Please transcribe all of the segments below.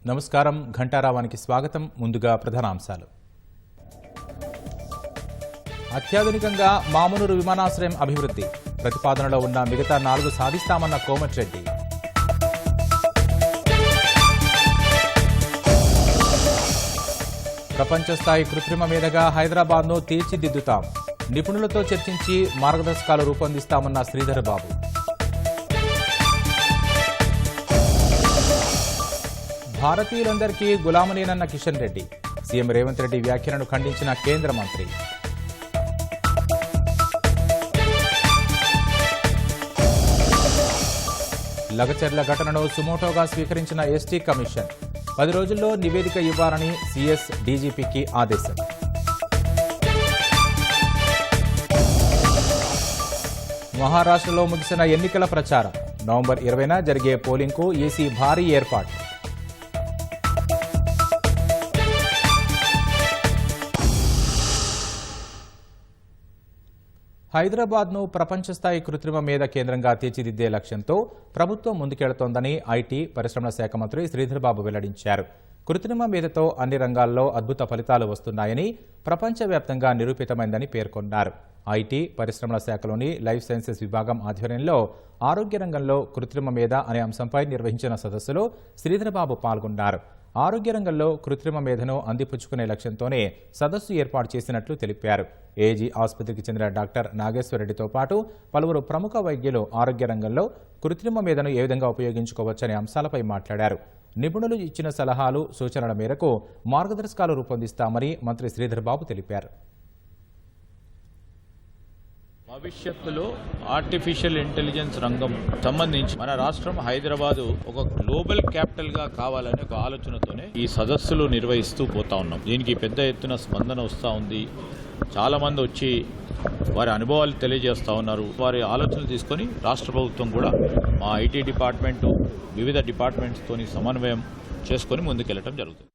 నమస్కారం, ఘంటారావానికి స్వాగతం. ముందుగా ప్రధానాంశాలు. అత్యాధునికంగా మామునూరు విమానాశ్రయం అభివృద్ధి, ప్రతిపాదనలో ఉన్న మిగతా 4 సాధిస్తామన్న కోమటిరెడ్డి. ప్రపంచ స్థాయి కృత్రిమ మేధగా హైదరాబాద్ను తీర్చిదిద్దుతాం, నిపుణులతో చర్చించి మార్గదర్శకాలు రూపొందిస్తామన్న శ్రీధర్ బాబు. భారతీయులందరికీ గులాములేనన్న కిషన్ రెడ్డి, సీఎం రేవంత్ రెడ్డి వ్యాఖ్యలను ఖండించిన కేంద్ర మంత్రి. లగచర్ల ఘటనను సుమోటోగా స్వీకరించిన ఎస్టీ కమిషన్, 10 రోజుల్లో నివేదిక ఇవ్వాలని సీఎస్ డీజీపీకి ఆదేశం. మహారాష్ట్రలో ముగిసిన ఎన్నికల ప్రచారం, నవంబర్ 20న జరిగే పోలింగ్కు ఈసీ భారీ ఏర్పాటు. హైదరాబాద్ను ప్రపంచ స్థాయి కృత్రిమ మేధ కేంద్రంగా తీర్చిదిద్దే లక్ష్యంతో ప్రభుత్వం ముందుకెళ్తోందని ఐటీ పరిశ్రమల శాఖ మంత్రి శ్రీధర్ బాబు వెల్లడించారు. కృత్రిమ మేధతో అన్ని రంగాల్లో అద్భుత ఫలితాలు వస్తున్నాయని, ప్రపంచవ్యాప్తంగా నిరూపితమైందని పేర్కొన్నారు. ఐటీ పరిశ్రమల శాఖలోని లైఫ్ సైన్సెస్ విభాగం ఆధ్వర్యంలో ఆరోగ్య రంగంలో కృత్రిమ మేధ అనే అంశంపై నిర్వహించిన సదస్సులో శ్రీధర్ బాబు పాల్గొన్నారు. ఆరోగ్య రంగంలో కృత్రిమ మేధను అందిపుచ్చుకునే లక్ష్యంతోనే సదస్సు ఏర్పాటు చేసినట్లు తెలిపారు. ఏజీ ఆసుపత్రికి చెందిన డాక్టర్ నాగేశ్వరరెడ్డితో పాటు పలువురు ప్రముఖ వైద్యులు ఆరోగ్య రంగంలో కృత్రిమ మేధను ఏ విధంగా ఉపయోగించుకోవచ్చనే అంశాలపై మాట్లాడారు. నిపుణులు ఇచ్చిన సలహాలు, సూచనల మేరకు మార్గదర్శకాలు రూపొందిస్తామని మంత్రి శ్రీధర్ బాబు తెలిపారు. భవిష్యత్తులో ఆర్టిఫిషియల్ ఇంటెలిజెన్స్ రంగం సంబంధించి మన రాష్ట్రం హైదరాబాదు ఒక గ్లోబల్ క్యాపిటల్ గా కావాలనే ఒక ఆలోచనతోనే ఈ సదస్సులు నిర్వహిస్తూ పోతా ఉన్నాం. దీనికి పెద్ద ఎత్తున స్పందన వస్తూ ఉంది. చాలా మంది వచ్చి వారి అనుభవాలు తెలియజేస్తూ ఉన్నారు. వారి ఆలోచనలు తీసుకొని రాష్ట్ర ప్రభుత్వం కూడా మా ఐటీ డిపార్ట్మెంటు వివిధ డిపార్ట్మెంట్స్తోని సమన్వయం చేసుకొని ముందుకెళ్లడం జరుగుతుంది.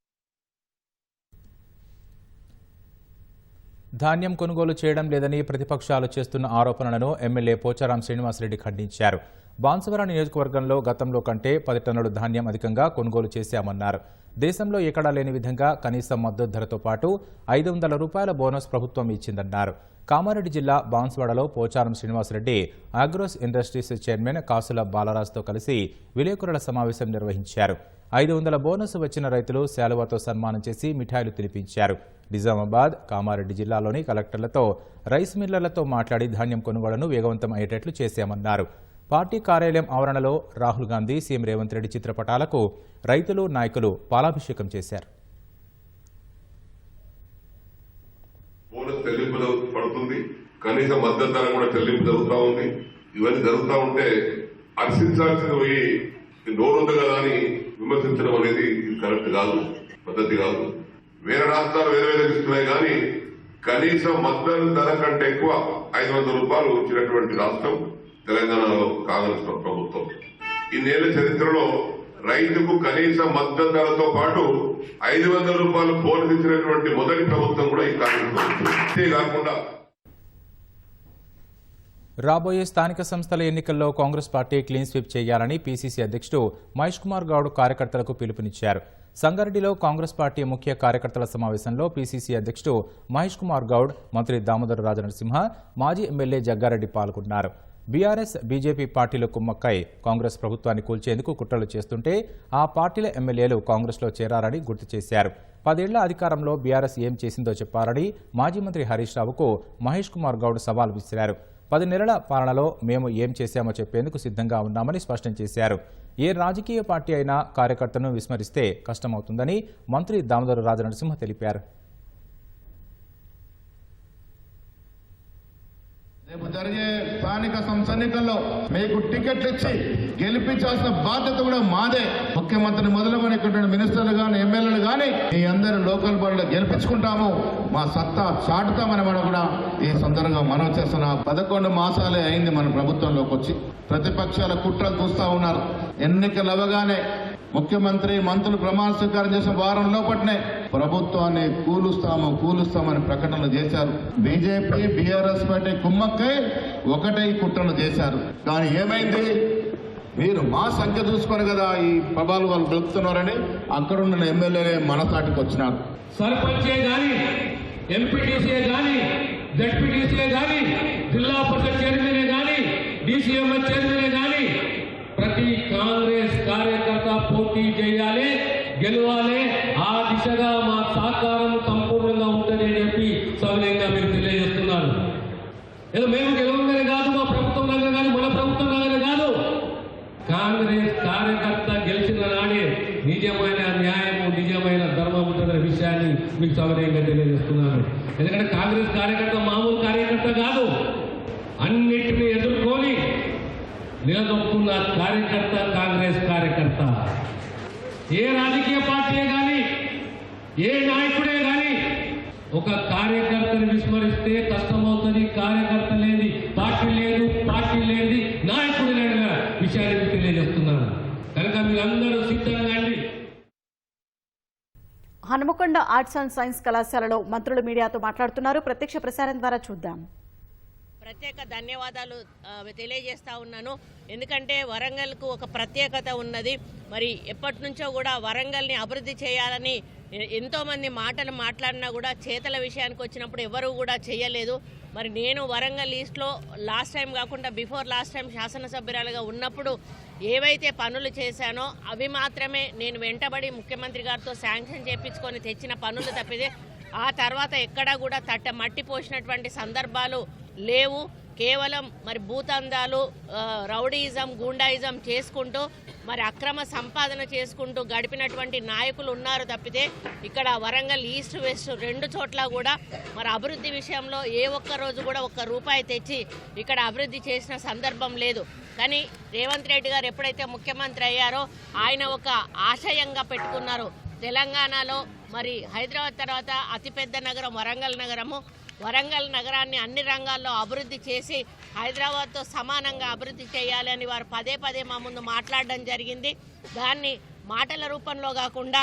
ధాన్యం కొనుగోలు చేయడం లేదని ప్రతిపక్షాలు చేస్తున్న ఆరోపణలను ఎమ్మెల్యే పోచారం శ్రీనివాసరెడ్డి ఖండించారు. బాన్సువాడ నియోజకవర్గంలో గతంలో కంటే 10 టన్నుల ధాన్యం అధికంగా కొనుగోలు చేశామన్నారు. దేశంలో ఎక్కడా లేని విధంగా కనీస మద్దతు ధరతో పాటు 500 రూపాయల బోనస్ ప్రభుత్వం ఇచ్చిందన్నారు. కామారెడ్డి జిల్లా బాన్సువాడలో Pocharam Srinivas Reddy agros industries chairman Kasula బాలరాజ్తో కలిసి విలేకరుల సమావేశం నిర్వహించారు. 500 బోనస్ వచ్చిన రైతులు శాలువాతో సన్మానం చేసి మిఠాయిలు తినిపించారు. నిజామాబాద్, కామారెడ్డి జిల్లాలోని కలెక్టర్లతో, రైస్ మిల్లర్లతో మాట్లాడి ధాన్యం కొనుగోళ్లను వేగవంతం అయ్యేటట్లు చేశామన్నారు. పార్టీ కార్యాలయం ఆవరణలో రాహుల్ గాంధీ, సీఎం రేవంత్ రెడ్డి చిత్రపటాలకు రైతులు, నాయకులు పాలాభిషేకం చేశారు. బోనస్ చెల్లింపు పడుతుంది, కనీస మద్దతు ధర కూడా చెల్లింపు జరుగుతూ ఉంది. ఇవన్నీ జరుగుతూ ఉంటే హర్షించాల్సిన పోయి నోరుంది కదా అని విమర్శించడం అనేది కరెక్ట్ కాదు, పద్ధతి కాదు. వేరే రాష్ట్రాలు వేరే ఇస్తున్నాయి కానీ కనీస మద్దతు ధర కంటే ఎక్కువ 500 రూపాయలు ఇచ్చినటువంటి రాష్ట్రం తెలంగాణలో కాంగ్రెస్ ప్రభుత్వం. ఇన్నేళ్ల చరిత్రలో రైతుకు కనీస మద్దతు ధరతో పాటు 500 రూపాయలు బోనస్ ఇచ్చినటువంటి మొదటి ప్రభుత్వం కూడా ఈ కాంగ్రెస్ ప్రభుత్వం. అంతేకాకుండా రాబోయే స్థానిక సంస్థల ఎన్నికల్లో కాంగ్రెస్ పార్టీ క్లీన్ స్వీప్ చేయాలని పీసీసీ అధ్యక్షుడు మహేష్ కుమార్ గౌడ్ కార్యకర్తలకు పిలుపునిచ్చారు. సంగారెడ్డిలో కాంగ్రెస్ పార్టీ ముఖ్య కార్యకర్తల సమావేశంలో పీసీసీ అధ్యక్షుడు మహేష్ కుమార్ గౌడ్, మంత్రి దామోదర రాజనరసింహ, మాజీ ఎమ్మెల్యే జగ్గారెడ్డి పాల్గొన్నారు. బీఆర్ఎస్, బీజేపీ పార్టీలు కుమ్మక్కై కాంగ్రెస్ ప్రభుత్వాన్ని కూల్చేందుకు కుట్రలు చేస్తుంటే ఆ పార్టీల ఎమ్మెల్యేలు కాంగ్రెస్లో చేరారని గుర్తు చేశారు. 10 ఏళ్ల అధికారంలో బీఆర్ఎస్ ఏం చేసిందో చెప్పారని మాజీ మంత్రి హరీష్ రావుకు మహేష్ కుమార్ గౌడ్ సవాల్ విసిరారు. 10 నెలల పాలనలో మేము ఏం చేశామో చెప్పేందుకు సిద్ధంగా ఉన్నామని స్పష్టం చేశారు. ఏ రాజకీయ పార్టీ అయినా కార్యకర్తను విస్మరిస్తే కష్టమవుతుందని మంత్రి దామోదర రాజనరసింహ తెలిపారు. రేపు జరిగే స్థానిక సంస్థ ఎన్నికల్లో మీకు టికెట్లు ఇచ్చి గెలిపించాల్సిన బాధ్యత కూడా మాదే. ముఖ్యమంత్రిని మొదలుకొని మినిస్టర్లు కానీ, ఎమ్మెల్యేలు కానీ మీ అందరూ లోకల్ బాడీలో గెలిపించుకుంటాము, మా సత్తా చాటుతామని మనం కూడా ఈ సందర్భంగా మనం చేస్తున్న 11 మాసాలే అయింది మన ప్రభుత్వంలోకి వచ్చి. ప్రతిపక్షాల కుట్రలు చూస్తా ఉన్నారు. ఎన్నికలు అవ్వగానే ముఖ్యమంత్రి మంత్రులు ప్రమాణ స్వీకారం చేసిన వారం లోపట్నే ప్రభుత్వాన్ని కూలుస్తామని ప్రకటనలు చేశారు. బీజేపీ బీఆర్ఎస్ పార్టీ కుమ్మక్కై ఒకటే కుట్రలు చేశారు. కానీ ఏమైంది? మీరు మా సంఖ్య చూసుకొని కదా ఈ ప్రభావాలు వాళ్ళు గెలుపుతున్నారని అక్కడున్న ఎమ్మెల్యేలే మనసాటికి వచ్చినారు. సర్పంచే గాని, ఎంపీటీసీఏ గాని, జడ్పీటీసీఏ గాని, జిల్లా పరిషత్ చైర్మనే గాని, డీసీఎంఎస్ చైర్మనే గాని ప్రతి కాంగ్రెస్ కార్యకర్త పోటీ చేయాలి, గెలవాలి. ఆ దిశగా మా సహకారం సంపూర్ణంగా ఉంటుందని చెప్పి సవినయంగా మీరు తెలియజేస్తున్నారు. ఏదో మేము గెలవగానే కాదు, మా ప్రభుత్వం లాగానే కాదు, మన ప్రభుత్వం లాగానే కాదు. కాంగ్రెస్ కార్యకర్త గెలిచిన నాడే నిజమైన న్యాయము, నిజమైన ధర్మం ఉంటుందనే విషయాన్ని మీకు సవినయంగా తెలియజేస్తున్నాను. ఎందుకంటే కాంగ్రెస్ కార్యకర్త మామూలు కార్యకర్త కాదు, అన్నిటినీ ఎదుర్కొని నిలదొక్కున్న కార్యకర్త కాంగ్రెస్ కార్యకర్త. ఏ రాజకీయ పార్టీ కానీ, ఏ నాయకుడే కానీ ఒక కార్యకర్తని విస్మరిస్తే కష్టమవుతుంది. కార్యకర్త లేని పార్టీ లేదు, పార్టీ లేని నాయకుడు లేని విషయాన్ని తెలియజేస్తున్నాను. కనుక మీరందరూ సిద్ధంగా అండి. హనుమకొండ ఆర్ట్స్ అండ్ సైన్స్ కళాశాలలో మంత్రులు మీడియాతో మాట్లాడుతున్నారు. ప్రత్యక్ష ప్రసారం ద్వారా చూద్దాం. ప్రత్యేక ధన్యవాదాలు తెలియజేస్తా ఉన్నాను. ఎందుకంటే వరంగల్కు ఒక ప్రత్యేకత ఉన్నది. మరి ఎప్పటి నుంచో కూడా వరంగల్ని అభివృద్ధి చేయాలని ఎంతోమంది మాటలు మాట్లాడినా కూడా చేతల విషయానికి వచ్చినప్పుడు ఎవరు కూడా చేయలేదు. మరి నేను వరంగల్ ఈస్ట్లో లాస్ట్ టైం కాకుండా బిఫోర్ లాస్ట్ టైం శాసనసభ్యురాలుగా ఉన్నప్పుడు ఏవైతే పనులు చేశానో అవి మాత్రమే నేను వెంటబడి ముఖ్యమంత్రి గారితో శాంక్షన్ చేయించుకొని తెచ్చిన పనులు తప్పితే ఆ తర్వాత ఎక్కడా కూడా మట్టి పోసినటువంటి సందర్భాలు లేవు. కేవలం మరి భూతందాలు, రౌడీయిజం, గూండాయిజం చేసుకుంటూ మరి అక్రమ సంపాదన చేసుకుంటూ గడిపినటువంటి నాయకులు ఉన్నారు తప్పితే ఇక్కడ వరంగల్ ఈస్ట్ వెస్ట్ రెండు చోట్ల కూడా మరి అభివృద్ధి విషయంలో ఏ ఒక్క రోజు కూడా ఒక్క రూపాయి తెచ్చి ఇక్కడ అభివృద్ధి చేసిన సందర్భం లేదు. కానీ రేవంత్ రెడ్డి గారు ఎప్పుడైతే ముఖ్యమంత్రి అయ్యారో ఆయన ఒక ఆశయంగా పెట్టుకున్నారు. తెలంగాణలో మరి హైదరాబాద్ తర్వాత అతిపెద్ద నగరం వరంగల్ నగరము. వరంగల్ నగరాన్ని అన్ని రంగాల్లో అభివృద్ధి చేసి హైదరాబాద్తో సమానంగా అభివృద్ధి చేయాలని వారు పదే పదే మా ముందు మాట్లాడడం జరిగింది. దాన్ని మాటల రూపంలో కాకుండా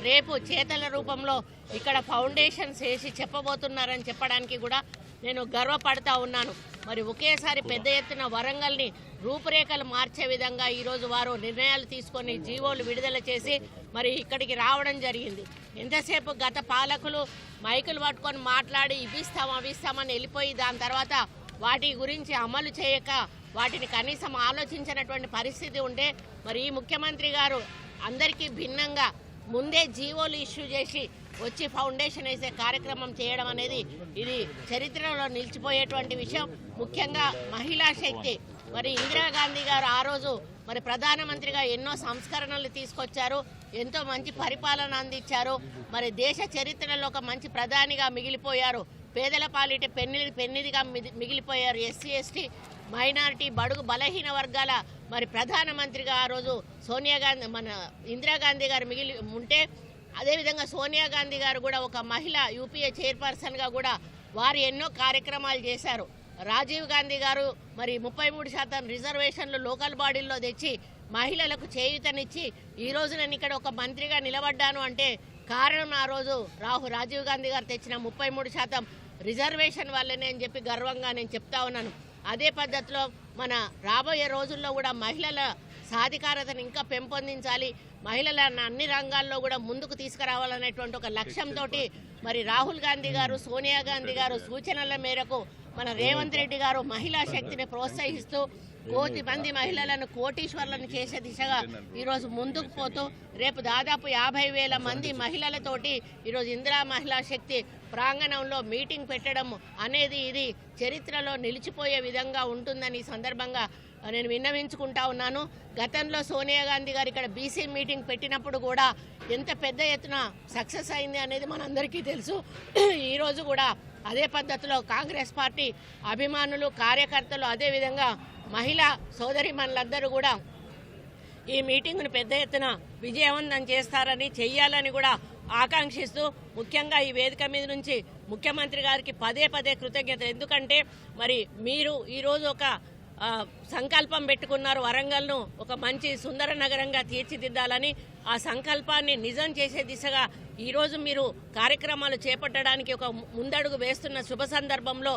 రేపు చేతల రూపంలో ఇక్కడ ఫౌండేషన్స్ వేసి చెప్పబోతున్నారని చెప్పడానికి కూడా నేను గర్వపడతా ఉన్నాను. మరి ఒకేసారి పెద్ద ఎత్తున వరంగల్ని రూపురేఖలు మార్చే విధంగా ఈరోజు వారు నిర్ణయాలు తీసుకొని జీవోలు విడుదల చేసి మరి ఇక్కడికి రావడం జరిగింది. ఎంతసేపు గత పాలకులు మైకులు పట్టుకొని మాట్లాడి ఇవిస్తామని వెళ్ళిపోయి దాని తర్వాత వాటి గురించి అమలు చేయక వాటిని కనీసం ఆలోచించినటువంటి పరిస్థితి ఉంటే మరి ఈ ముఖ్యమంత్రి గారు అందరికీ భిన్నంగా ముందే జీవోలు ఇష్యూ చేసి వచ్చి ఫౌండేషన్ వేసే కార్యక్రమం చేయడం అనేది ఇది చరిత్రలో నిలిచిపోయేటువంటి విషయం. ముఖ్యంగా మహిళా శక్తి మరి ఇందిరాగాంధీ గారు ఆ రోజు మరి ప్రధానమంత్రిగా ఎన్నో సంస్కరణలు తీసుకొచ్చారు, ఎంతో మంచి పరిపాలన అందించారు. మరి దేశ చరిత్రలో ఒక మంచి ప్రధానిగా మిగిలిపోయారు. పేదల పాలిట పెన్నిదిగా మిగిలిపోయారు. ఎస్సీ ఎస్టీ మైనారిటీ బడుగు బలహీన వర్గాల మరి ప్రధానమంత్రిగా ఆ రోజు సోనియా గాంధీ మన ఇందిరాగాంధీ గారు మిగిలి ఉంటే అదేవిధంగా సోనియా గాంధీ గారు కూడా ఒక మహిళ యూపీఏ చైర్పర్సన్గా కూడా వారు ఎన్నో కార్యక్రమాలు చేశారు. రాజీవ్ గాంధీ గారు మరి 33% రిజర్వేషన్లు లోకల్ బాడీల్లో తెచ్చి మహిళలకు చేయూతనిచ్చి ఈ రోజు నేను ఇక్కడ ఒక మంత్రిగా నిలబడ్డాను అంటే కారణం ఆ రోజు రాజీవ్ గాంధీ గారు తెచ్చిన 33% రిజర్వేషన్ వల్లనే అని చెప్పి గర్వంగా నేను చెప్తా ఉన్నాను. అదే పద్ధతిలో మన రాబోయే రోజుల్లో కూడా మహిళల సాధికారతను ఇంకా పెంపొందించాలి, మహిళలను అన్ని రంగాల్లో కూడా ముందుకు తీసుకురావాలనేటువంటి ఒక లక్ష్యంతో మరి రాహుల్ గాంధీ గారు, సోనియా గాంధీ గారు సూచనల మేరకు మన రేవంత్ రెడ్డి గారు మహిళా శక్తిని ప్రోత్సహిస్తూ 1,000 మంది మహిళలను కోటీశ్వర్లను చేసే దిశగా ఈరోజు ముందుకు పోతూ రేపు దాదాపు 50,000 మంది మహిళలతోటి ఈరోజు ఇందిరా మహిళా శక్తి ప్రాంగణంలో మీటింగ్ పెట్టడం అనేది ఇది చరిత్రలో నిలిచిపోయే విధంగా ఉంటుందని ఈ సందర్భంగా నేను విన్నవించుకుంటా ఉన్నాను. గతంలో సోనియా గాంధీ గారు ఇక్కడ బీసీ మీటింగ్ పెట్టినప్పుడు కూడా ఎంత పెద్ద ఎత్తున సక్సెస్ అయింది అనేది మనందరికీ తెలుసు. ఈరోజు కూడా అదే పద్ధతిలో కాంగ్రెస్ పార్టీ అభిమానులు, కార్యకర్తలు, అదేవిధంగా మహిళా సోదరిమణులందరూ కూడా ఈ మీటింగ్ను పెద్ద ఎత్తున విజయవంతం చేస్తారని, చెయ్యాలని కూడా ఆకాంక్షిస్తూ ముఖ్యంగా ఈ వేదిక మీద నుంచి ముఖ్యమంత్రి గారికి పదే పదే కృతజ్ఞతలు. ఎందుకంటే మరి మీరు ఈరోజు ఒక సంకల్పం పెట్టుకున్నారు వరంగల్ను ఒక మంచి సుందర నగరంగా తీర్చిదిద్దాలని. ఆ సంకల్పాన్ని నిజం చేసే దిశగా ఈరోజు మీరు కార్యక్రమాలు చేపట్టడానికి ఒక ముందడుగు వేస్తున్న శుభ సందర్భంలో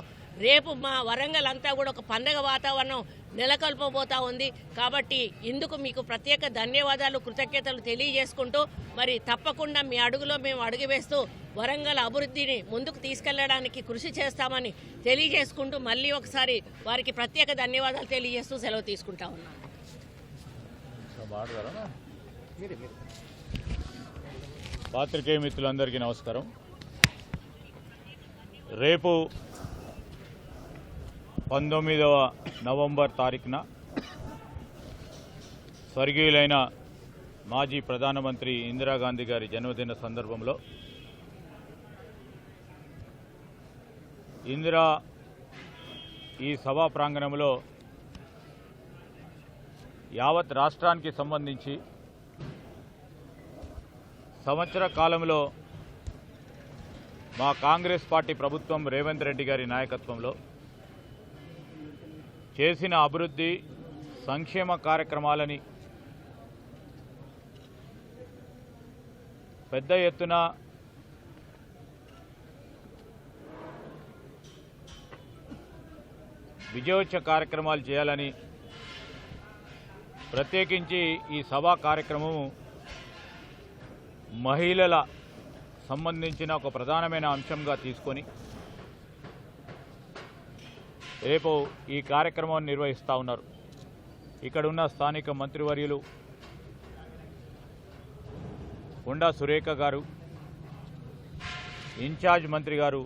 రేపు మా వరంగల్ అంతా కూడా ఒక పండగ వాతావరణం నెలకొల్పబోతా ఉంది. కాబట్టి ఇందుకు మీకు ప్రత్యేక ధన్యవాదాలు, కృతజ్ఞతలు తెలియజేసుకుంటూ మరి తప్పకుండా మీ అడుగులో మేము అడుగు వేస్తూ వరంగల్ అభివృద్ధిని ముందుకు తీసుకెళ్లడానికి కృషి చేస్తామని తెలియజేసుకుంటూ మళ్ళీ ఒకసారి వారికి ప్రత్యేక ధన్యవాదాలు తెలియజేస్తూ సెలవు తీసుకుంటా ఉన్నాను. పాత్రికేయ మిత్రులందరికీ నమస్కారం. రేపు 19వ నవంబర్ తారీఖున స్వర్గీయులైన మాజీ ప్రధానమంత్రి ఇందిరాగాంధీ గారి జన్మదిన సందర్భంలో ఈ సభా ప్రాంగణంలో యావత్ రాష్ట్రానికి సంబంధించి సంవత్సర కాలంలో మా కాంగ్రెస్ పార్టీ ప్రభుత్వం రేవంత్ రెడ్డి గారి నాయకత్వంలో చేసిన అభివృద్ధి సంక్షేమ కార్యక్రమాలని పెద్ద ఎత్తున విజయోత్సవ కార్యక్రమాలు చేయాలని ప్రత్యేకించి ఈ సభా కార్యక్రమము మహిళల సంబంధించిన ఒక ప్రధానమైన అంశంగా తీసుకొని రేపు ఈ కార్యక్రమాన్ని నిర్వహిస్తూ ఉన్నారు. ఇక్కడ ఉన్న స్థానిక మంత్రివర్యులు కొండా సురేఖ గారు, ఇన్ఛార్జ్ మంత్రి గారు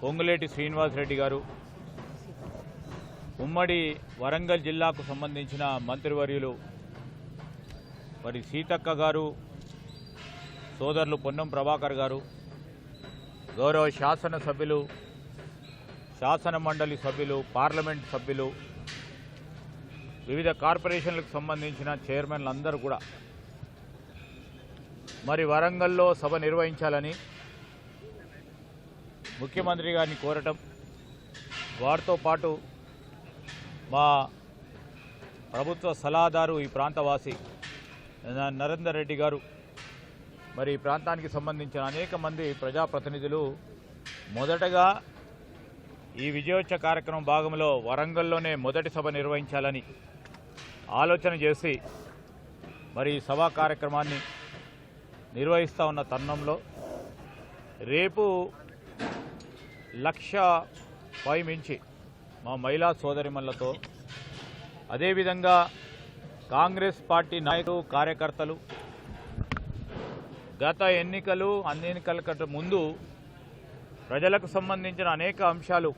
పొంగులేటి శ్రీనివాసరెడ్డి గారు, ఉమ్మడి వరంగల్ జిల్లాకు సంబంధించిన మంత్రివర్యులు మరి సీతక్క గారు, సోదరులు పొన్నం ప్రభాకర్ గారు, గౌరవ శాసనసభ్యులు, శాసన మండలి సభ్యులు, పార్లమెంట్ సభ్యులు, వివిధ కార్పొరేషన్లకు సంబంధించిన చైర్మన్లు అందరూ కూడా మరి వరంగల్లో సభ నిర్వహించాలని ముఖ్యమంత్రి గారిని కోరటం, వారితో పాటు మా ప్రభుత్వ సలహాదారు ఈ ప్రాంతవాసి నరేందర్ రెడ్డి గారు, మరి ఈ ప్రాంతానికి సంబంధించిన అనేక మంది ప్రజాప్రతినిధులు మొదటగా ఈ విజయోత్సవ కార్యక్రమం భాగంలో వరంగల్లోనే మొదటి సభ నిర్వహించాలని ఆలోచన చేసి మరి ఈ సభా కార్యక్రమాన్ని నిర్వహిస్తూ ఉన్న తరుణంలో రేపు 1,00,000 మించి మా మహిళా సోదరిమణులతో, అదేవిధంగా కాంగ్రెస్ పార్టీ నాయకులు, కార్యకర్తలు గత ఎన్నికలు అన్ని ఎన్నికల కంటే ముందు ప్రజలకు సంబంధించిన అనేక అంశాలు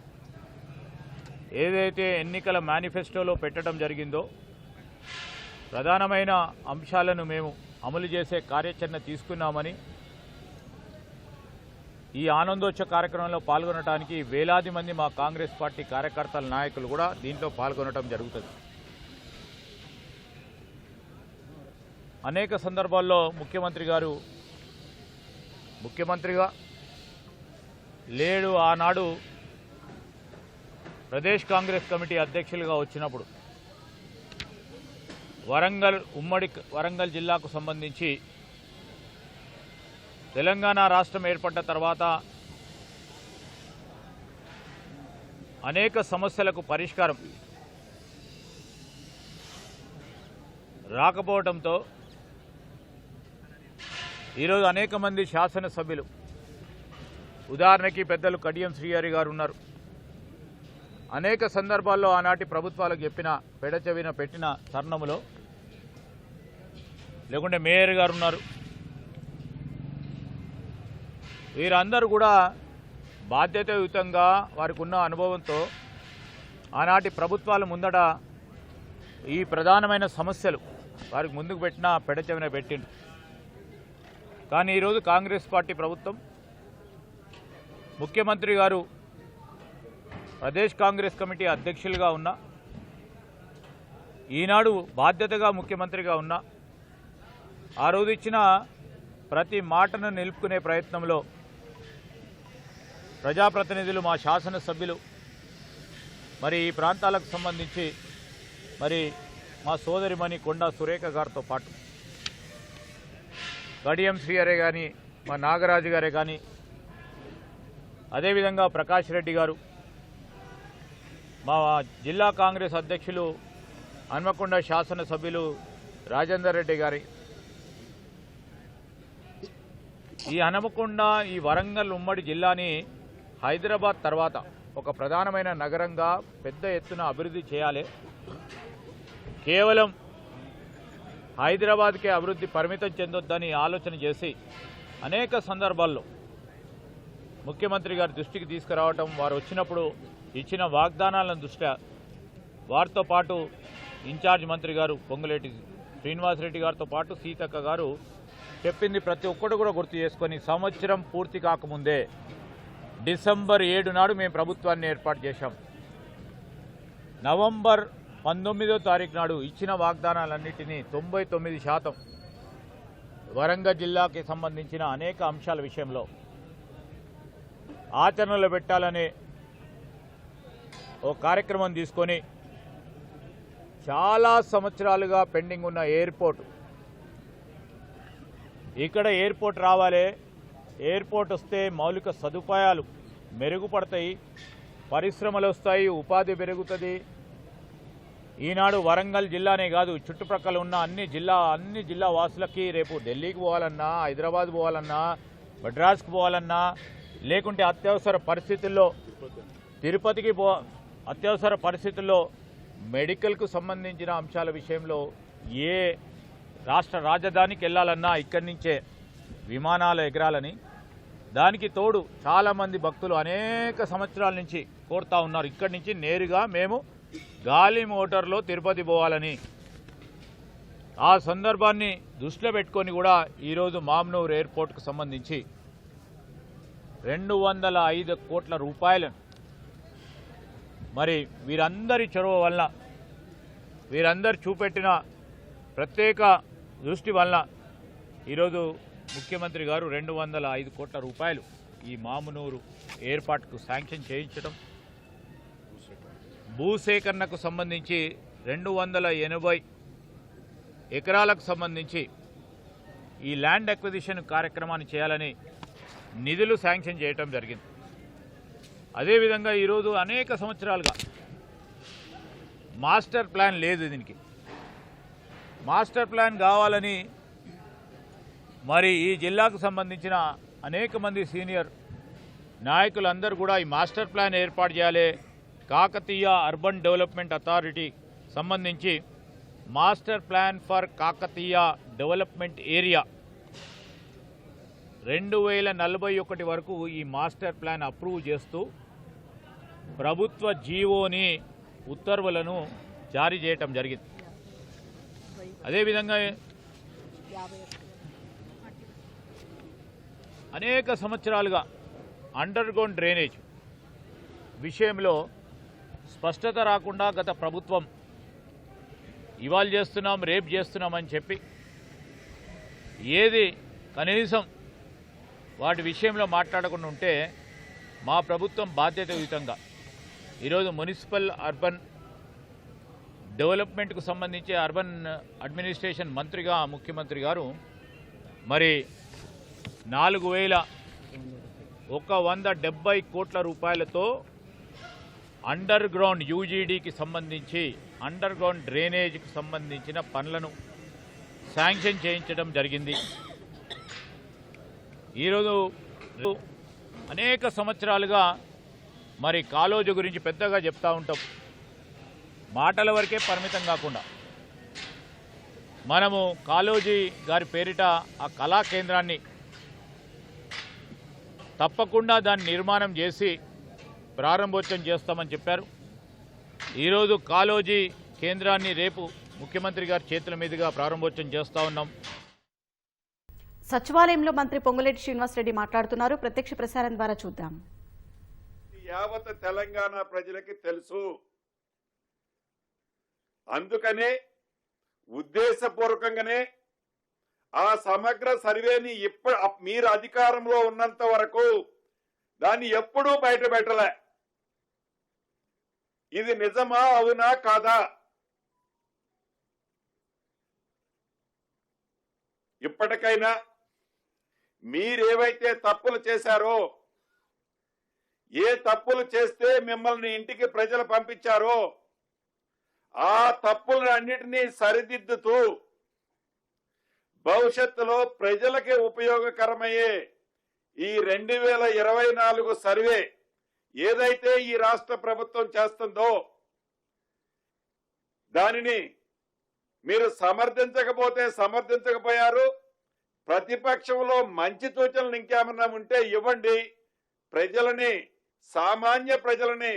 ఏదైతే ఎన్నికల మేనిఫెస్టోలో పెట్టడం జరిగిందో ప్రధానమైన అంశాలను మేము అమలు చేసే కార్యాచరణ తీసుకున్నామని, ఈ ఆనందోత్సవ కార్యక్రమంలో పాల్గొనడానికి వేలాది మంది మా కాంగ్రెస్ పార్టీ కార్యకర్తల నాయకులు కూడా దీంట్లో పాల్గొనడం జరుగుతుంది. అనేక సందర్భాల్లో ముఖ్యమంత్రిగా లేడు ఆనాడు ప్రదేశ్ కాంగ్రెస్ కమిటీ అధ్యక్షులుగా వచ్చినప్పుడు ఉమ్మడి వరంగల్ జిల్లాకు సంబంధించి తెలంగాణ రాష్ట్రం ఏర్పడ్డ తర్వాత అనేక సమస్యలకు పరిష్కారం రాకపోవడంతో ఈరోజు అనేక మంది శాసనసభ్యులు, ఉదాహరణకి పెద్దలు కడియం శ్రీహరి గారు ఉన్నారు, అనేక సందర్భాల్లో ఆనాటి ప్రభుత్వాలకు చెప్పిన పెడచెవిన పెట్టిన తరుణంలో, లేకుంటే మేయర్ గారు ఉన్నారు, వీరందరూ కూడా బాధ్యతాయుతంగా వారికి ఉన్న అనుభవంతో ఆనాటి ప్రభుత్వాల ముందట ఈ ప్రధానమైన సమస్యలు వారికి ముందుకు పెట్టిన పెడచెవిన పెట్టిండు. కానీ ఈరోజు కాంగ్రెస్ పార్టీ ప్రభుత్వం, ముఖ్యమంత్రి గారు ప్రదేశ్ కాంగ్రెస్ కమిటీ అధ్యక్షులుగా ఉన్న, ఈనాడు బాధ్యతగా ముఖ్యమంత్రిగా ఉన్న, ఆ రోజు ఇచ్చిన ప్రతి మాటను నిలుపుకునే ప్రయత్నంలో ప్రజాప్రతినిధులు, మా శాసనసభ్యులు మరి ఈ ప్రాంతాలకు సంబంధించి మరి మా సోదరిమణి కొండా సురేఖ గారితో పాటు కడియం శ్రీ గారే కానీ మా నాగరాజు గారే కానీ అదేవిధంగా ప్రకాష్ రెడ్డి గారు మా జిల్లా కాంగ్రెస్ అధ్యక్షులు హన్మకొండ శాసనసభ్యులు రాజేందర్ రెడ్డి గారి ఈ హన్మకొండ ఈ వరంగల్ ఉమ్మడి జిల్లాని హైదరాబాద్ తర్వాత ఒక ప్రధానమైన నగరంగా పెద్ద ఎత్తున అభివృద్ధి చేయాలి. కేవలం హైదరాబాద్కే అభివృద్ధి పరిమితం చెందొద్దని ఆలోచన చేసి అనేక సందర్భాల్లో ముఖ్యమంత్రి గారి దృష్టికి తీసుకురావటం, వారు వచ్చినప్పుడు ఇచ్చిన వాగ్దానాలను దృష్ట్యా వారితో పాటు ఇన్ఛార్జ్ మంత్రి గారు పొంగులేటి శ్రీనివాసరెడ్డి గారితో పాటు సీతక్క గారు చెప్పింది ప్రతి ఒక్కరు కూడా గుర్తు చేసుకొని సంవత్సరం పూర్తి కాకముందే డిసెంబర్ 7 నాడు మేము ప్రభుత్వాన్ని ఏర్పాటు చేశాం. నవంబర్ 19వ తారీఖు నాడు ఇచ్చిన వాగ్దానాలన్నింటినీ 99% వరంగల్ జిల్లాకి సంబంధించిన అనేక అంశాల విషయంలో ఆచరణలో పెట్టాలనే ఓ కార్యక్రమం తీసుకొని చాలా సంవత్సరాలుగా పెండింగ్ ఉన్న ఎయిర్పోర్ట్, ఇక్కడ ఎయిర్పోర్ట్ రావాలి, ఎయిర్పోర్ట్ వస్తే మౌలిక సదుపాయాలు మెరుగుపడతాయి, పరిశ్రమలు వస్తాయి, ఉపాధి పెరుగుతుంది. ఈనాడు వరంగల్ జిల్లానే కాదు చుట్టుప్రక్కల ఉన్న అన్ని జిల్లా వాసులకి రేపు ఢిల్లీకి పోవాలన్నా, హైదరాబాద్ పోవాలన్నా, మద్రాస్కి పోవాలన్నా, లేకుంటే అత్యవసర పరిస్థితుల్లో తిరుపతికి అత్యవసర పరిస్థితుల్లో మెడికల్కు సంబంధించిన అంశాల విషయంలో ఏ రాష్ట్ర రాజధానికి వెళ్ళాలన్నా ఇక్కడి నుంచే విమానాలు ఎగరాలని, దానికి తోడు చాలామంది భక్తులు అనేక సంవత్సరాల నుంచి కోరుతా ఉన్నారు ఇక్కడి నుంచి నేరుగా మేము గాలి మోటార్లో తిరుపతి పోవాలని. ఆ సందర్భాన్ని దృష్టిలో పెట్టుకొని కూడా ఈరోజు మామ్నూర్ ఎయిర్పోర్ట్కు సంబంధించి 205 కోట్ల రూపాయలను మరి వీరందరి చొరవ వల్ల, వీరందరు చూపెట్టిన ప్రత్యేక దృష్టి వల్ల ఈరోజు ముఖ్యమంత్రి గారు 205 కోట్ల రూపాయలు ఈ మామునూరు ఏర్పాటుకు శాంక్షన్ చేయించడం, భూసేకరణకు సంబంధించి 280 ఎకరాలకు సంబంధించి ఈ ల్యాండ్ అక్విజిషన్ కార్యక్రమాన్ని చేయాలని నిధులు శాంక్షన్ చేయటం జరిగింది. అదేవిధంగా ఈరోజు అనేక సంవత్సరాలుగా మాస్టర్ ప్లాన్ లేదు, దీనికి మాస్టర్ ప్లాన్ కావాలని మరి ఈ జిల్లాకు సంబంధించిన అనేక మంది సీనియర్ నాయకులందరూ కూడా ఈ మాస్టర్ ప్లాన్ ఏర్పాటు చేయాలి. కాకతీయ అర్బన్ డెవలప్మెంట్ అథారిటీ సంబంధించి master plan for Kakatiya development area 2041 వరకు ఈ మాస్టర్ ప్లాన్ అప్రూవ్ చేస్తూ ప్రభుత్వ జీవోని ఉత్తర్వులను జారీ చేయటం జరిగింది. అదేవిధంగా అనేక సంవత్సరాలుగా అండర్ గ్రౌండ్ డ్రైనేజ్ విషయంలో స్పష్టత రాకుండా గత ప్రభుత్వం ఇవాళ చేస్తున్నాం రేపు చేస్తున్నామని చెప్పి ఏది కనీసం వాటి విషయంలో మాట్లాడకుండా ఉంటే మా ప్రభుత్వం బాధ్యతాయుతంగా ఈరోజు మున్సిపల్ అర్బన్ డెవలప్మెంట్కు సంబంధించి అర్బన్ అడ్మినిస్ట్రేషన్ మంత్రిగా ముఖ్యమంత్రి గారు మరి 4170 కోట్ల రూపాయలతో అండర్ గ్రౌండ్ యూజీడీకి సంబంధించి అండర్ గ్రౌండ్ డ్రైనేజ్కి సంబంధించిన పనులను శాంక్షన్ చేయించడం జరిగింది. ఈరోజు అనేక సంవత్సరాలుగా మరి కాళోజీ గురించి పెద్దగా చెప్తూ ఉంటాం, మాటల వరకే పరిమితం కాకుండా మనము కాళోజీ గారి పేరిట ఆ కళా కేంద్రాన్ని తప్పకుండా దాన్ని నిర్మాణం చేసి ప్రారంభోత్సవం చేస్తామని చెప్పారు. ఈరోజు కాళోజీ కేంద్రాన్ని రేపు ముఖ్యమంత్రి గారి చేతుల మీదుగా ప్రారంభోత్సవం చేస్తూ ఉన్నాం. సచివాలయంలో మంత్రి పొంగులేటి శ్రీనివాసరెడ్డి మాట్లాడుతున్నారు. ప్రత్యక్ష ప్రసారం ద్వారా చూద్దాం. యావత్ తెలంగాణ ప్రజలకి తెలుసు, అందుకనే ఉద్దేశపూర్వకంగానే ఆ సమగ్ర సర్వేని మీరు అధికారంలో ఉన్నంత వరకు దాన్ని ఎప్పుడూ బయట పెట్టలే. ఇది నిజమా అవునా కాదా? ఇప్పటికైనా మీరేవైతే తప్పులు చేశారో, ఏ తప్పులు చేస్తే మిమ్మల్ని ఇంటికి ప్రజలు పంపించారో ఆ తప్పులన్నిటినీ సరిదిద్దుతూ భవిష్యత్తులో ప్రజలకి ఉపయోగకరమయ్యే ఈ 2024 సర్వే ఏదైతే ఈ రాష్ట్ర ప్రభుత్వం చేస్తుందో దానిని మీరు సమర్థించకపోతే సమర్థించకపోయారు. ప్రతిపక్షంలో మంచి సూచనలు ఇంకేమన్నా ఉంటే ఇవ్వండి. ప్రజలని, సామాన్య ప్రజలని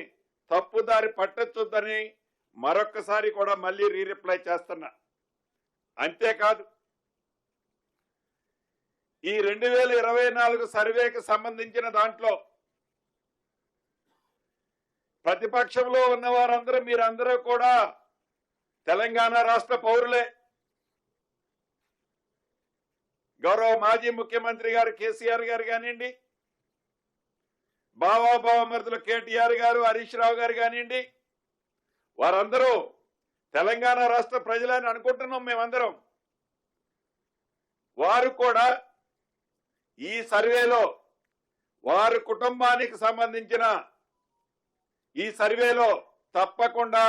తప్పుదారి పట్టొద్దని మరొక్కసారి కూడా మళ్ళీ రీరిప్లై చేస్తున్నా. అంతేకాదు, ఈ 2024 సర్వేకి సంబంధించిన దాంట్లో ప్రతిపక్షంలో ఉన్న వారందరూ మీరందరూ కూడా తెలంగాణ రాష్ట్ర పౌరులే. గౌరవ మాజీ ముఖ్యమంత్రి గారు కేసీఆర్ గారు కానివ్వండి, బావామరుదులు కేటీఆర్ గారు, హరీష్ రావు గారు కానివ్వండి, వారందరూ తెలంగాణ రాష్ట్ర ప్రజలని అనుకుంటున్నాం మేమందరం. వారు కూడా ఈ సర్వేలో వారి కుటుంబానికి సంబంధించిన ఈ సర్వేలో తప్పకుండా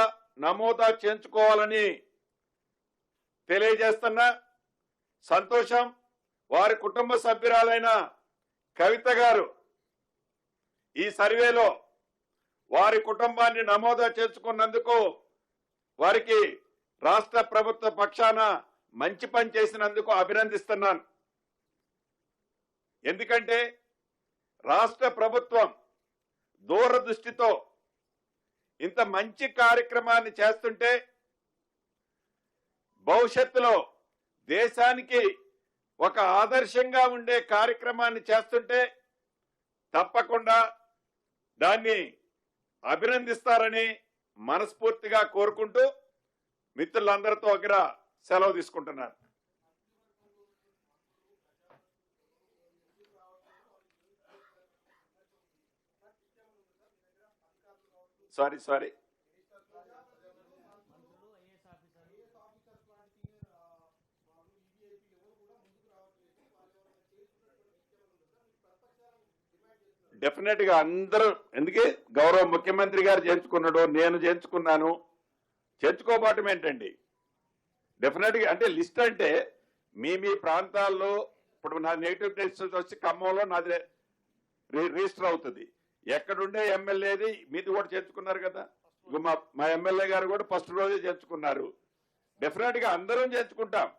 నమోదా చేయించుకోవాలని తెలియజేస్తున్నా. సంతోషం. వారి కుటుంబ సభ్యురాలైన కవిత గారు ఈ సర్వేలో వారి కుటుంబాన్ని నమోదా చేసుకున్నందుకు వారికి రాష్ట్ర ప్రభుత్వ పక్షాన మంచి పని చేసినందుకు అభినందిస్తున్నాను. ఎందుకంటే రాష్ట్ర ప్రభుత్వం దూరదృష్టితో ఇంత మంచి కార్యక్రమాన్ని చేస్తుంటే, భవిష్యత్తులో దేశానికి ఒక ఆదర్శంగా ఉండే కార్యక్రమాన్ని చేస్తుంటే తప్పకుండా దాన్ని అభినందిస్తారని మనస్ఫూర్తిగా కోరుకుంటూ మిత్రులందరితో దగ్గర సెలవు తీసుకుంటున్నాను. సారీ డెఫినెట్ గా అందరూ, ఎందుకే గౌరవ ముఖ్యమంత్రి గారు చేర్చుకున్నాడు, నేను చేర్చుకున్నాను, చేర్చుకోబోవటం ఏంటండి? డెఫినెట్ గా అంటే లిస్ట్ అంటే మీ ప్రాంతాల్లో ఇప్పుడు నా నెగిటివ్ టెస్ట్ వచ్చి ఖమ్మంలో నాది రిజిస్టర్ అవుతుంది. ఎక్కడుండే ఎమ్మెల్యేది మీది కూడా చేర్చుకున్నారు కదా. మా ఎమ్మెల్యే గారు కూడా ఫస్ట్ రోజే చేర్చుకున్నారు. డెఫినెట్ గా అందరం చేర్చుకుంటాం.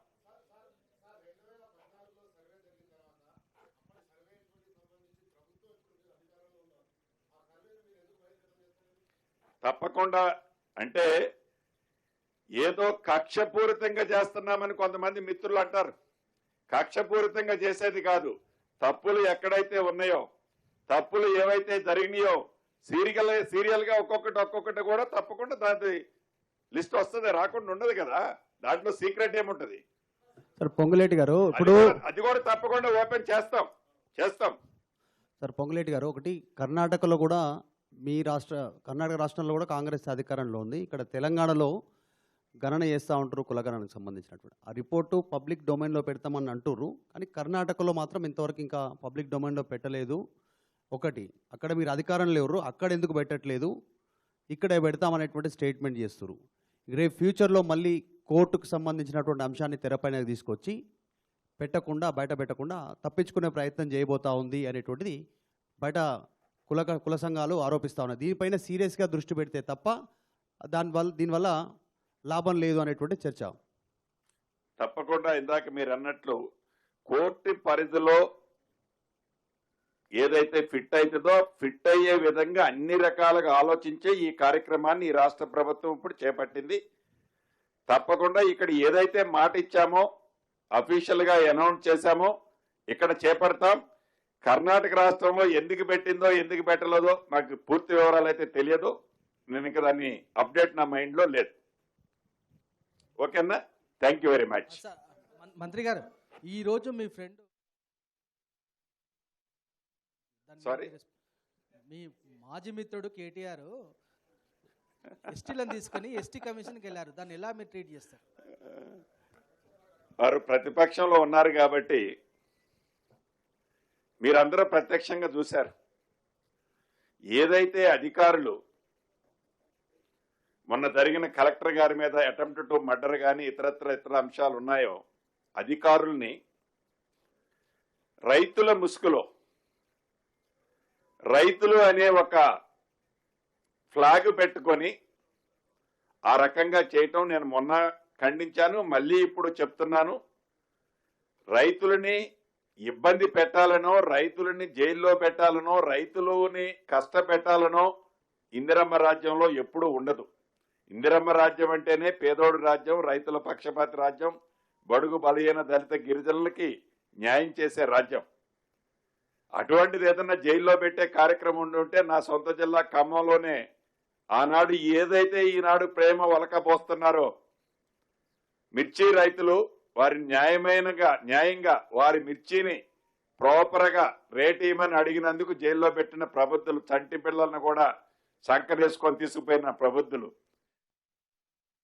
తప్పకుండా. అంటే ఏదో కక్షపూరితంగా చేస్తున్నామని కొంతమంది మిత్రులు అంటారు. కక్షపూరితంగా చేసేది కాదు. తప్పులు ఎక్కడైతే ఉన్నాయో, తప్పులు ఏవైతే జరిగినాయో సీరియల్ గా ఒక్కొక్కటి కూడా తప్పకుండా దాని లిస్ట్ వస్తుంది, రాకుండా ఉండదు కదా. దాంట్లో సీక్రెట్ ఏముంటది సార్? పొంగులేటి గారు ఇప్పుడు అది కూడా తప్పకుండా ఓపెన్ చేస్తాం. సార్ పొంగులేటి గారు, ఒకటి కర్ణాటకలో కూడా కర్ణాటక రాష్ట్రంలో కూడా కాంగ్రెస్ అధికారంలో ఉంది. ఇక్కడ తెలంగాణలో గణన చేస్తూ ఉంటారు కులగణనకు సంబంధించినటువంటి. ఆ రిపోర్టు పబ్లిక్ డొమైన్లో పెడతామని అంటుర్రు, కానీ కర్ణాటకలో మాత్రం ఇంతవరకు ఇంకా పబ్లిక్ డొమైన్లో పెట్టలేదు. ఒకటి, అక్కడ మీరు అధికారంలో ఎవరు, అక్కడ ఎందుకు పెట్టట్లేదు, ఇక్కడే పెడతామనేటువంటి స్టేట్మెంట్ చేస్తారు. రేపు ఫ్యూచర్లో మళ్ళీ కోర్టుకు సంబంధించినటువంటి అంశాన్ని తెరపైన తీసుకొచ్చి బయట పెట్టకుండా తప్పించుకునే ప్రయత్నం చేయబోతా ఉంది అనేటువంటిది బయట కుల సంఘాలు ఆరోపిస్తూ ఉన్నాయి. దీనిపైన సీరియస్గా దృష్టి పెడితే తప్ప దీనివల్ల లాభం లేదు అనేటువంటి చర్చ. తప్పకుండా ఇందాక మీరు అన్నట్లు కోర్టు పరిధిలో ఏదైతే ఫిట్ అవుతుందో ఫిట్ అయ్యే విధంగా అన్ని రకాలుగా ఆలోచించే ఈ కార్యక్రమాన్ని ఈ రాష్ట్ర ప్రభుత్వం ఇప్పుడు చేపట్టింది. తప్పకుండా ఇక్కడ ఏదైతే మాట ఇచ్చామో, అఫీషియల్ గా అనౌన్స్ చేశామో ఇక్కడ చేపడతాం. కర్ణాటక రాష్ట్రంలో ఎందుకు పెట్టిందో ఎందుకు పెట్టలేదో నాకు పూర్తి వివరాలు అయితే తెలియదు. నేను ఇంకా దాన్ని అప్డేట్ నా మైండ్ లో లేదు. ఓకేనా? Thank you very much. మంత్రి గారు, ఈ రోజు మీ ఫ్రెండ్ సారీ మీ మాజీ మిత్రుడు కేటీఆర్ ఎస్టీలను తీసుకొని ఎస్టీ కమిషన్కి వెళ్ళారు, దాన్ని ఎలా మీరు ట్రీట్ చేస్తారు? వారు ప్రతిపక్షంలో ఉన్నారు కాబట్టి మీరందరూ ప్రత్యక్షంగా చూశారు. ఏదైతే అధికారులు మొన్న జరిగిన కలెక్టర్ గారి మీద అటెంప్ట్ టు మర్డర్ కానీ ఇతర అంశాలు ఉన్నాయో, అధికారుల్ని రైతుల ముసుగులో రైతులు అనే ఒక ఫ్లాగ్ పెట్టుకొని ఆ రకంగా చేయటం నేను మొన్న ఖండించాను, మళ్ళీ ఇప్పుడు చెప్తున్నాను. రైతులని ఇబ్బంది పెట్టాలనో, రైతులని జైల్లో పెట్టాలనో, రైతులని కష్టపెట్టాలనో ఇందిరమ్మ రాజ్యంలో ఎప్పుడూ ఉండదు. ఇందిరమ్మ రాజ్యం అంటేనే పేదోడు రాజ్యం, రైతుల పక్షపాతి రాజ్యం, బడుగు బలహీన దళిత గిరిజనులకి న్యాయం చేసే రాజ్యం. అటువంటిది ఏదన్నా జైల్లో పెట్టే కార్యక్రమం ఉంటే నా సొంత జిల్లా ఖమ్మంలోనే ఆనాడు ఏదైతే ఈనాడు ప్రేమ ఒలకబోస్తున్నారో మిర్చి రైతులు వారి న్యాయంగా వారి మిర్చిని ప్రాపర్గా రేట్ ఇవ్వమని అడిగినందుకు జైల్లో పెట్టిన ప్రబుద్ధులు, చంటి పిల్లలను కూడా సంకరేసుకొని తీసుకుపోయిన ప్రబుద్ధులు.